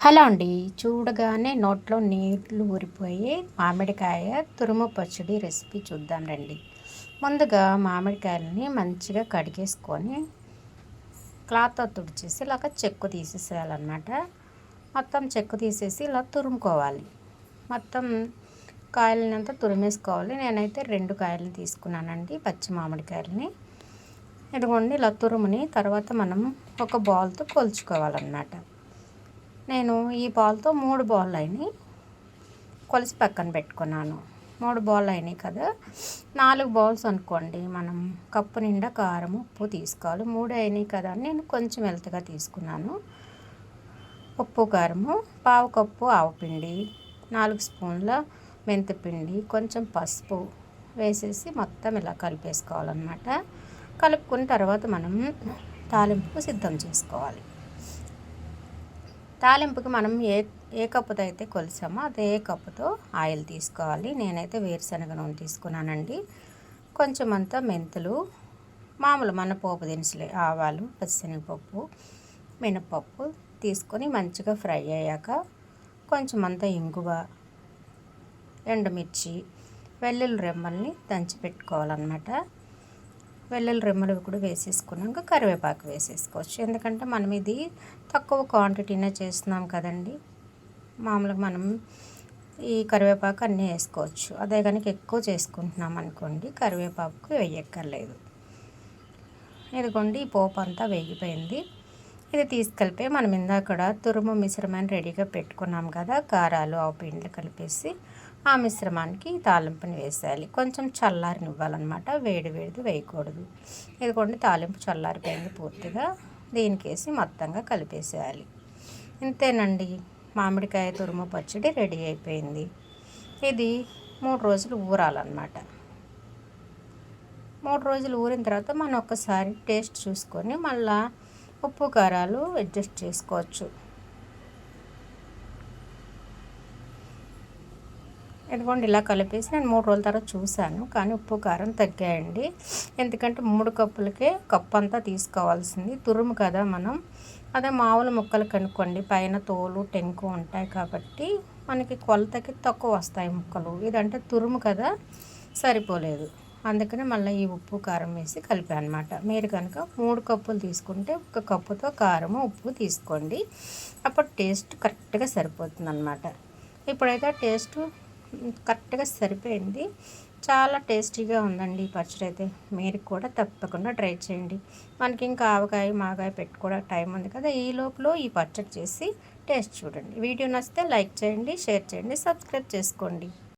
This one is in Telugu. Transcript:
హలో అండి. చూడగానే నోట్లో నీళ్లు ఊరిపోయే మామిడికాయ తురుము పచ్చడి రెసిపీ చూద్దాం రండి. ముందుగా మామిడికాయలని మంచిగా కడిగేసుకొని క్లాత్తో తుడిచేసి ఇలాగ చెక్కు తీసేసేయాలన్నమాట. మొత్తం చెక్కు తీసేసి ఇలా తురుముకోవాలి. మొత్తం కాయలనంతా తురిమేసుకోవాలి. నేనైతే 2 కాయలు తీసుకున్నానండి, పచ్చి మామిడికాయలని. ఇదిగోండి ఇలా తురుముని తర్వాత మనం ఒక బౌల్తో కొలుచుకోవాలన్నమాట. నేను ఈ బాల్తో 3 బాల్ అయినాయి, కొలిసి పక్కన పెట్టుకున్నాను. 3 బాల్ అయినాయి కదా, 4 బాల్స్ అనుకోండి. మనం కప్పు నిండా కారం ఉప్పు తీసుకోవాలి. 3 అయినాయి కదా అని నేను కొంచెం వెల్తగా తీసుకున్నాను. ఉప్పు కారము, పావు కప్పు ఆవపిండి, 4 స్పూన్ల మెంతిపిండి, కొంచెం పసుపు వేసేసి మొత్తం ఇలా కలిపేసుకోవాలన్నమాట. కలుపుకున్న తర్వాత మనం తాలింపుకు సిద్ధం చేసుకోవాలి. తాలింపుకి మనం ఏ కప్పుతో అయితే కొలిసామో అదే కప్పుతో ఆయిల్ తీసుకోవాలి. నేనైతే వేరుశనగ నూనె తీసుకున్నానండి. కొంచెం అంతా మెంతులు, మామూలు మన పోపు దినుసులే, ఆవాలు, పచ్చిశనగపప్పు, మినపప్పు తీసుకొని మంచిగా ఫ్రై అయ్యాక కొంచెం అంతా ఇంగువ, ఎండుమిర్చి, వెల్లుల్లి రెమ్మల్ని దంచి పెట్టుకోవాలన్నమాట. వెల్లుల్లి రెమ్మలు కూడా వేసేసుకున్నాక కరివేపాకు వేసేసుకోవచ్చు. ఎందుకంటే మనం ఇది తక్కువ క్వాంటిటీనే చేస్తున్నాం కదండి. మామూలుగా మనం ఈ కరివేపాకు అన్నీ వేసుకోవచ్చు. అదే కనుక ఎక్కువ చేసుకుంటున్నాం అనుకోండి, కరివేపాకు వేయక్కర్లేదు. ఇదిగోండి ఈ పోపు అంతా వేగిపోయింది. ఇది తీసుకెళ్ళిపోయి మనం ఇందాక తురుము మిశ్రమాన్ని రెడీగా పెట్టుకున్నాం కదా, కారాలు ఆవు పిండిలు కలిపేసి ఆ మిశ్రమానికి తాలింపుని వేసేయాలి. కొంచెం చల్లారనివ్వాలన్నమాట, వేడి వేడిది వేయకూడదు. ఇదిగోండి తాలింపు చల్లారిపోయింది పూర్తిగా. దీనికేసి మొత్తంగా కలిపేసేయాలి. ఇంతేనండి, మామిడికాయ తురుము పచ్చడి రెడీ అయిపోయింది. ఇది 3 రోజులు ఊరాలన్నమాట. 3 రోజులు ఊరిన తర్వాత మనం ఒక్కసారి టేస్ట్ చూసుకొని మళ్ళీ ఉప్పు కారాలు అడ్జస్ట్ చేసుకోవచ్చు. ఇదిగోండి ఇలా కలిపేసి నేను 3 రోజుల తర్వాత చూశాను, కానీ ఉప్పు కారం తగ్గాయండి. ఎందుకంటే 3 కప్పులకే కప్పు అంతా తీసుకోవాల్సింది. తురుము కదా మనం, అదే మామూలు ముక్కలు కనుక్కోండి పైన తోలు టెంకు ఉంటాయి కాబట్టి మనకి కొలతకి తక్కువ వస్తాయి ముక్కలు. ఇదంటే తురుము కదా, సరిపోలేదు. అందుకని మళ్ళీ ఈ ఉప్పు కారం వేసి కలిపాను అనమాట. మీరు కనుక 3 కప్పులు తీసుకుంటే 1 కప్పుతో కారము ఉప్పు తీసుకోండి. అప్పుడు టేస్ట్ కరెక్ట్గా సరిపోతుంది అనమాట. ఇప్పుడైతే టేస్ట్ కరెక్ట్గా సరిపోయింది. చాలా టేస్టీగా ఉందండి ఈ పచ్చడి అయితే. మీరు కూడా తప్పకుండా ట్రై చేయండి. మనకి ఇంకా ఆవకాయ మాగాయ పెట్టుకోవడం టైం ఉంది కదా, ఈ లోపల ఈ పచ్చడి చేసి టేస్ట్ చూడండి. వీడియో నచ్చితే లైక్ చేయండి, షేర్ చేయండి, సబ్స్క్రైబ్ చేసుకోండి.